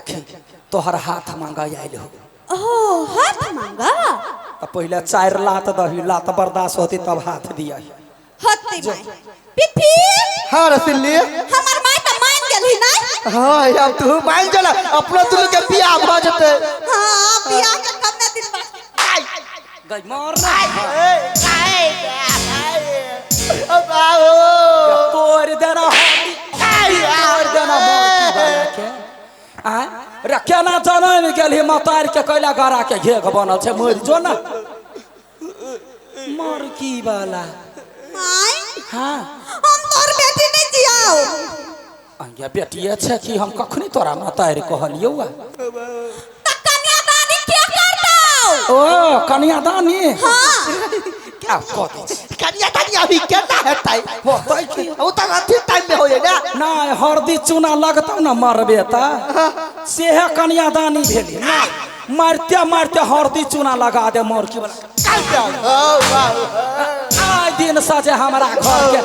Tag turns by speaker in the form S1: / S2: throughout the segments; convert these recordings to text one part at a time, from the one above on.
S1: देखी तोहर हाथ मांगा आयल हो।
S2: ओ हाथ मांगा
S1: तो पहले 4 लात दही, लात बर्दाश्त होती तब हाथ दिया।
S2: होती माय पिपी।
S3: हाँ रसीली
S2: हमार माय त मान गेली ना।
S3: हाँ अब तू मान जा अपना दुनू के बियाह भ जते।
S2: हां बियाह के कब दिन
S1: गई मार ना
S3: अब आओ
S1: तोर देना होती तोर देना मोती के आ रखे ना जाने में गेली मतार के कैला गरा के घेग बनल छे मर जो ना मर की वाला
S2: माय।
S1: हां
S2: हम तोर बेटी नहीं जियाओ।
S1: अंगिया बेटिए छे कि हम कखनी तोरा मतार कहलियो आ
S2: त कन्यादानी के करतौ।
S1: ओ कन्यादानी
S2: हां
S1: क्या कहत
S3: कन्यादानी अभी केना हेतै
S1: होतै कि
S3: ओ त अथी टाइम में होय ना
S1: ना हरदी चूना लगतौ ना मरबे त सेहे कन्यादानी भेली ना मारते मारते हरदी चूना लगा दे मोर की वाला आय दिन सजे हमरा घर के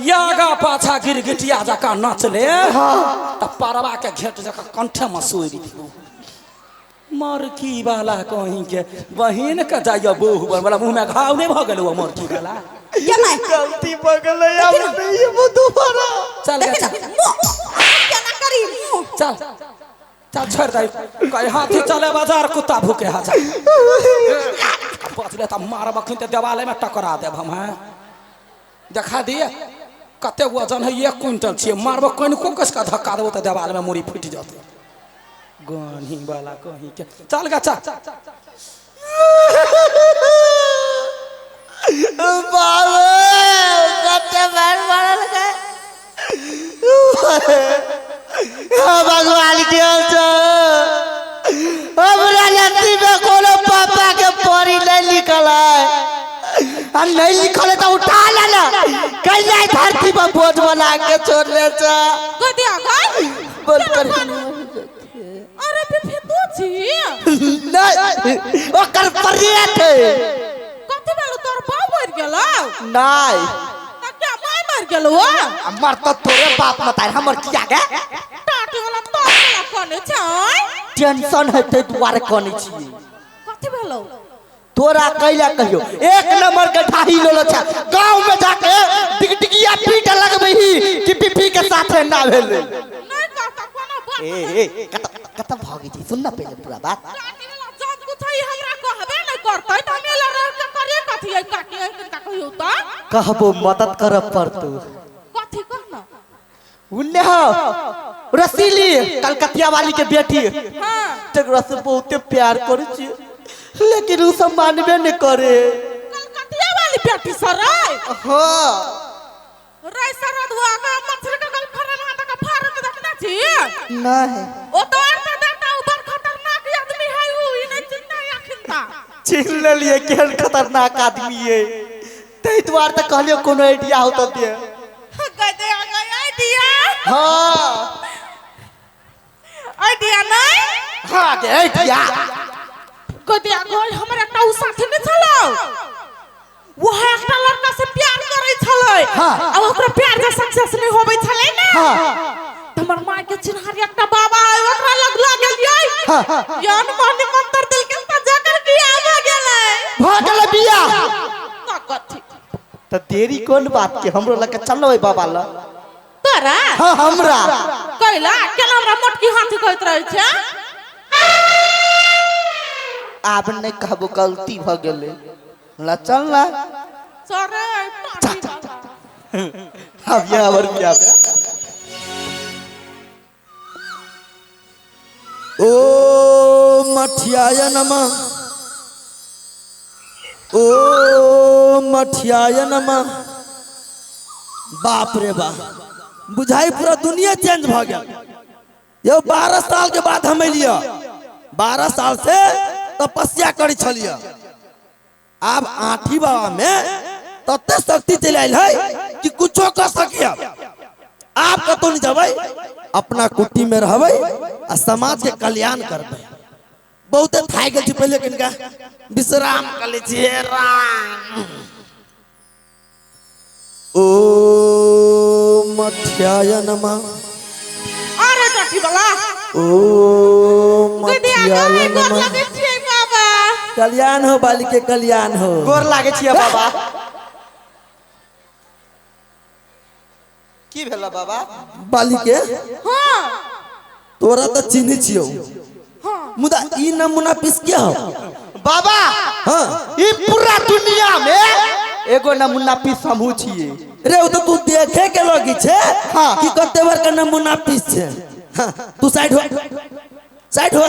S1: यागा पाछा गिरगिटिया जका नचले त परवा के घेट जका कंठे में सोइरी मरकी वाला कहीं के बहिन के जाइए बहु वाला मुंह में घाव नहीं भ गेलो मरकी वाला
S2: ये माय
S3: गलती भ गेलै अब नहीं वो दोबारा
S1: चल गे चल
S2: केना करी
S1: चल चल छोड़ दे कहीं हाथी चले बाजार कुत्ता भूखे हा जा बचले त मार बखिन ते देवाले में टकरा देब हम हैं देखा दिए कते वजन है 1 क्विंटल छे मारबो कोन को कस का धक्का देबो त देवाल में मुड़ी फूट जाते गनी वाला कहीं के चल गा चल
S3: बाबू कते बार मारल गए भगवान के हमरा लती में कोनो पापा के परी नहीं लिखल है आ नहीं लिखल है तो उठा लेना कैला धरती पर बोझ बना के छोड़ ले जा
S2: गदिया गई
S3: बोल कर
S2: अरे पिपी तू जी
S3: नहीं ओकर परियत है
S2: कते बेलो तोर बाप मर गेलो
S3: नहीं
S2: त क्या माय मर गेलो
S3: हमर तो तोरे बाप मतार हमर किया गे
S2: टाटी वाला तो वाला कोने छै
S3: टेंशन है ते दुआरे कोनी छी
S2: कते बेलो
S3: तोरा कैला कहियो 1 नंबर के ढाही लोलो छ गांव में जाके टिकटिकिया पीट लगबही कि पिपी के साथे ना भेले
S2: नहीं कहता कोनो बात
S3: ए कत भागी छी सुन ना पहले पूरा बात
S2: टाटी वाला जब कुछई हमरा कहबे नहीं करतै त हमें रह के करे कथि है काटी का कहियो त
S3: कहबो मदद करब पड़तू
S2: कथि कहना
S3: उन्ने हो रसीली कलकतिया वाली के बेटी
S2: हां
S3: तेकरा से बहुते प्यार करै छी लेकिन उ सब मानबे नहीं करे
S2: कलकतिया वाली बेटी सराय
S3: हां
S2: रे सरद हुआ का मछली का गल फरन हाथ का फारत देखना छी
S3: नहीं
S2: ओ तो अर्थ देता ऊपर खतरनाक आदमी है उ इने चिंता याखिनता
S3: चिन ले लिए केहन खतरनाक आदमी है तै द्वार त कहलियो कोनो आइडिया हो त दे
S2: गदे आ गया आइडिया
S3: हां
S2: आइडिया नहीं
S3: हां दे आइडिया
S2: गदे आ गया हमर एकटा उ साथी ने छलो वो एकटा लड़का से प्यार करे छले आ ओकरा प्यार के सक्सेस नहीं होबै छले ना
S3: हां
S2: हमर मां के चिन्हार एकटा बाबा ओकरा लग गेलियै यान मानी मंत्र दिल के त जाकर बियाह भ गेलै
S3: बियाह
S2: त कथि
S3: त देरी कोन बात के हमरो लगे चलो ए बाबा ल
S2: तोरा
S3: हां हमरा
S2: कैला केना हमरा मोटकी हाथी कहत रहै छै
S3: आब नहीं कहबो गलती भ गेले ला चल ना
S2: सरे
S3: अब या और क्या
S4: ओ मठियाय नमः ओ मठियाय नमः बाप रे बाप बुझाई पूरा दुनिया चेंज भ गया यो 12 साल के बाद हम लिया 12 साल से तपस्या करी छलिया अब आठी बाबा में तते शक्ति चल आयल है कि कुछो कर सकिया आप कतो नहीं जबै अपना कुटी में रहबै आ समाज के कल्याण करबै बहुत थाई गेल छी पहले किनका विश्राम कर ले छी राम ओ मठ्याय नमः
S2: अरे जाठी वाला
S4: ओ जय
S2: गोर
S4: नमः।
S2: लगे छियै बाबा।
S4: कल्याण हो बाली के कल्याण हो।
S3: गोर लागे छियै बाबा। की भेला बाबा?
S4: बाली के
S2: हाँ
S4: तोरा तो चिन्ह छियो
S2: हाँ
S4: मुदा ई नमूना पीस क्या हो
S3: बाबा
S4: हाँ
S3: ई पूरा दुनिया में एगो नमूना पीस हमहू छियै।
S4: रे वो तो तू देखे के लगी छे
S3: हाँ।
S4: कि कते बार का नमूना पीस छे हाँ तू साइड हो साइड हो।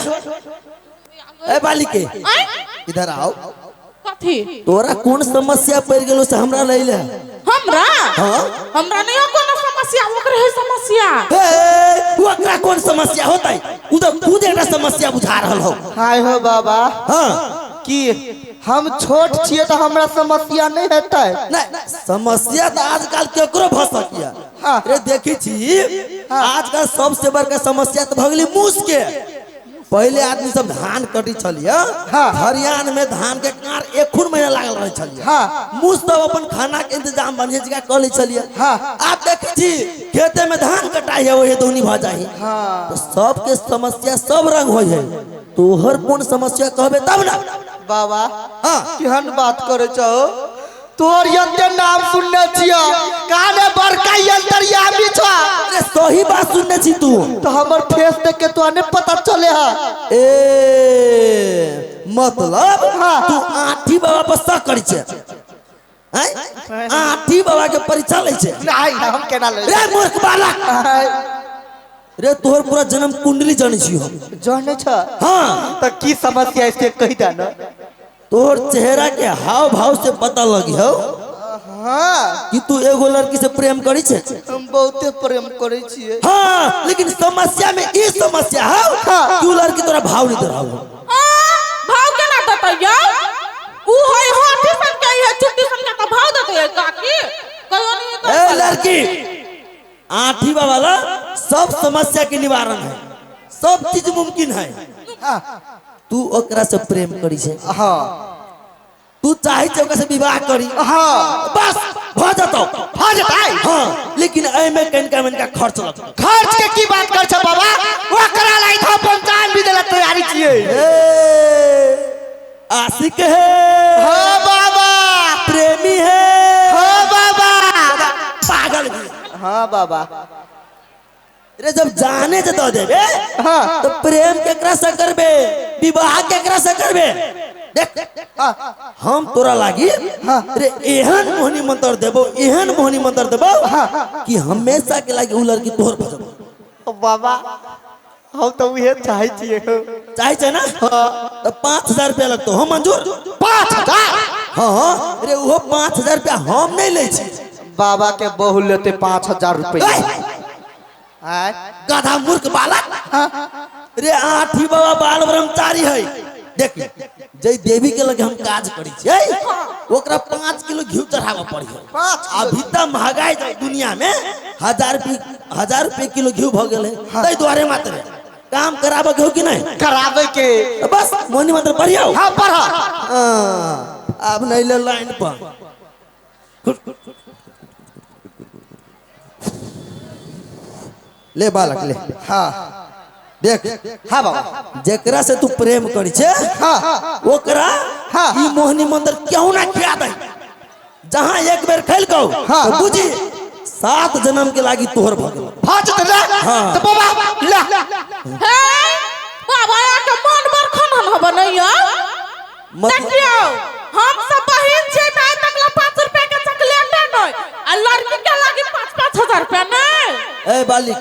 S4: ए बाली के
S2: आय
S4: इधर आओ।
S2: कथी
S4: तोरा कौन समस्या पड़ गेलो से हमरा ले ले
S2: हमरा
S4: हाँ
S2: हमरा नहीं हो कोनो समस्या ओकरे है समस्या।
S4: ए ओकरा कौन समस्या होता है उधर खुद एक समस्या बुझा रहल हो।
S3: हाय हो बाबा
S4: हाँ
S3: कि हम छोट छियै तो हमरा समस्या नहीं हेतै।
S4: नहीं समस्या तो आजकल केकरो भ सकिया
S3: हाँ।
S4: रे देखी छी आजकल सबसे बड़का समस्या तो भगली मूस के। पहले आदमी सब धान कटी छलिया
S3: हाँ।
S4: हरियाण में धान के कार एक महीना लागल रहे छलिया
S3: हाँ।
S4: मूस सब अपन खाना के इंतजाम बढ़िया जगह कर ले छलिया
S3: हाँ।
S4: आप देखी छी खेते में धान कटाई है वही दोनी भ जाही
S3: हाँ।
S4: तो सबके समस्या सब रंग होय है तोहर कौन समस्या कहबे तब ना
S3: बाबा
S4: हाँ
S3: केहन बात करे छहो? तोर एते नाम सुनने छियो काने बड़का अंतर्यामी छ।
S4: अरे सही बात सुनने छी तू
S3: तो हमर फेस देख के तो नहीं पता चले है।
S4: ए मतलब
S3: हाँ।
S4: तू आठी बाबा पर शक करी छे हैं आठी बाबा के परीक्षा ले छे
S3: नहीं हम केना ले
S4: रे मूर्ख बालक रे तोहर पूरा जन्म कुंडली जाने छी हम
S3: जाने छ।
S4: हाँ
S3: तो की समस्या इसके कही दे ना।
S4: तोहर चेहरा के हाव भाव से पता लगी हो
S3: हाँ
S4: कि तू एगो लड़की से प्रेम करी छे
S3: हम बहुते प्रेम करे छियै।
S4: हाँ लेकिन समस्या में ई समस्या हो
S3: हाँ।
S4: तू लड़की तोरा भाव नहीं दे रहा हो
S2: भाव केना देतै ऊ होय हाथी सन के है चुट्टी सन के भाव देतै काकी कहियो नहीं
S4: ए लड़की आठी बाबा ला सब समस्या के निवारण है सब चीज मुमकिन है तू ओकरा से प्रेम करी छे
S3: हाँ
S4: तू चाहे छे ओकरा से विवाह करी
S3: हाँ
S4: बस हो जतो
S3: हो जतै।
S4: हाँ लेकिन एहि में कनिका मनिका खर्च लगतो
S3: खर्च के की बात कर छ बाबा? वो करा लाई था पंचायत भी देला तैयारी छियै।
S4: आशिक है
S3: हाँ बाबा
S4: प्रेमी है
S3: हाँ बाबा
S4: पागल भी है।
S3: हाँ बाबा
S4: रे जब जाने से दो देबे
S3: हाँ।
S4: तो प्रेम केकरा से करबे विवाह केकरा से करबे देख हम तोरा लागी रे एहन मोहनी मंत्र देबो एहन मोहनी मंत्र देबो कि हमेशा के लागी उ लड़की तोहर भजबो
S3: बाबा हम तो उहे चाहे छियै।
S4: चाहे छे ना तो 5000 रुपया लगतो हम मंजूर
S3: 5000
S4: हाँ रे वो 5000 रुपया हम नहीं ले छी
S3: बाबा के बहु लेते 5000 रुपया।
S4: गधा मूर्ख बालक रे आठी बाबा बाल ब्रह्मचारी है देख जय देवी के लगे हम काज करी छे ओकरा 5 किलो घी चढ़ावा पड़ी है अभी तक महंगाई दुनिया में 1000 रुपये किलो घी भ गेले तै द्वारे मात्र काम कराबे के हो कि नहीं
S3: करावे के
S4: तो बस मोनी मंत्र पढ़ियो
S3: हाँ पढ़ा।
S4: अब नहीं ले लाइन पर ले बालक ले
S3: हाँ
S4: देख
S3: हाँ बाबा
S4: जेकरा से तू प्रेम करी छे
S3: हाँ
S4: ओकरा ई मोहनी मंत्र क्यों ना खिया दे जहां एक बेर खेल को तो बुझी 7 जन्म के लागी तोहर भगल
S3: भाज दे
S4: हाँ।
S3: तो बाबा ला
S2: हे बाबा या के मन बर खनन हो बनैया देखियो हम सब बहिन छै ना तकला 5 रुपया के चॉकलेट नै आ लड़की के लागी 5-5 हजार रुपया नै।
S4: ए बालिक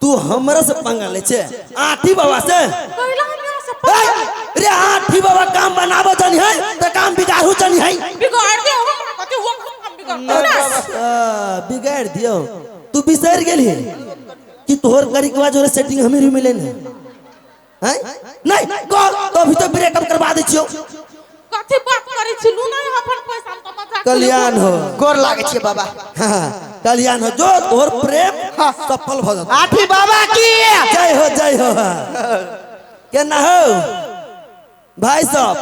S4: तू हमरा से पंगा ले छे आठी बाबा से
S2: कहिला हमरा से
S4: ए, रे आठी बाबा काम बनाबो जानी है त काम बिगाड़ू जानी है
S2: बिगाड़ दे हम कते हुआ हम बिगाड़
S4: बिगाड़ दियो तू बिसर गेली कि तोहर करी के बाद सेटिंग हमें भी मिले हैं नहीं को तो अभी तो ब्रेकअप करवा दे छियो
S2: कथि बात करै छी लुना अपन पैसा हम त मजाक
S4: कल्याण हो
S3: गोर लागे छियै बाबा।
S4: हाँ, कल्याण हो जो तोहर प्रेम सफल भ जात
S3: आठी बाबा की
S4: जय हो केना हो भाई साहब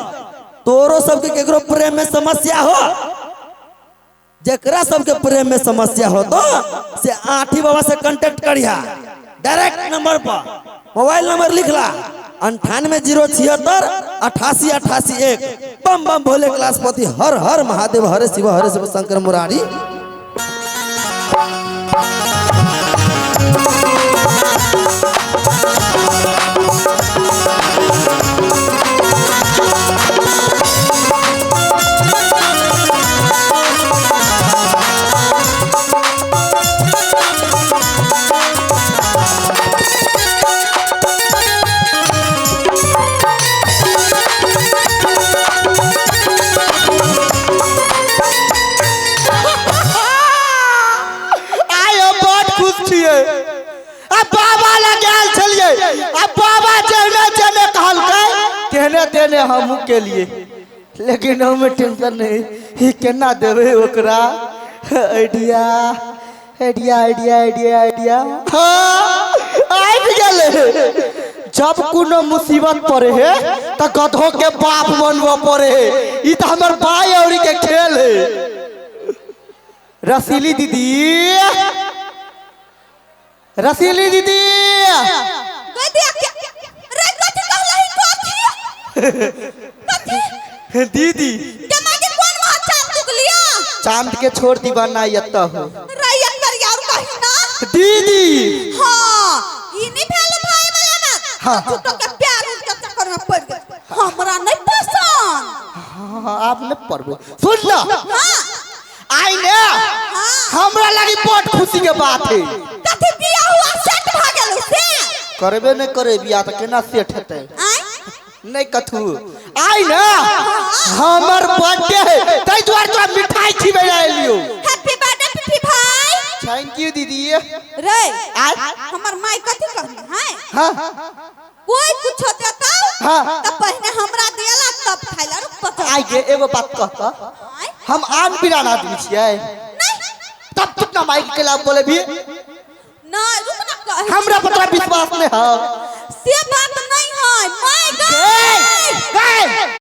S4: तोरो सबके केकरो प्रेम में समस्या हो जेकरा सबके प्रेम में समस्या हो तो से आठी बाबा से कांटेक्ट करिया डायरेक्ट नंबर पर मोबाइल नंबर लिखला 9807 88 88 1। बम बम भोले क्लासपति, हर हर महादेव, हरे शिव शंकर मुरारी।
S3: तेने हम के लिए, लेकिन हमें टेंशन नहीं ही केना देवे ओकरा। Idea idea idea idea idea हाँ आबि गेले। जब कोनो मुसीबत पड़े है तो गधो के बाप बनबो पड़े है। ई तो हमर भाई औरी के खेल है। रसीली दीदी, रसीली दीदी दीदी चांद के छोड़ दीवाना यत्ता हो दीदी।
S2: हाँ ई नहीं भेल भाई वाला ना। हाँ झूठो के प्यार के चक्कर में पड़ गए, हमरा नहीं पसंद।
S3: हाँ आप नहीं पढ़बो। सुन ना आई ने हमरा लगी बहुत खुशी के बात है।
S2: कथि बियाह हुआ सेट भ गेल से
S3: करबे नहीं करे बियाह तो केना सेट हेतै। नहीं कथू आई ना हमर बर्थडे है तै द्वार तो मिठाई खिबे लियो।
S2: हैप्पी बर्थडे पिपी भाई।
S3: थैंक यू दीदी।
S2: रे हमर माई कथि कहनी है?
S3: हां
S2: कोई कुछ होते तब पहले हमरा देला तब खाइला रुक पता।
S3: आई के एगो बात कहता, हम आन पिरान आदमी छियै तब कितना माइक के लाभ बोले भी
S2: ना रुक ना कह।
S3: हमरा पर विश्वास नहीं है।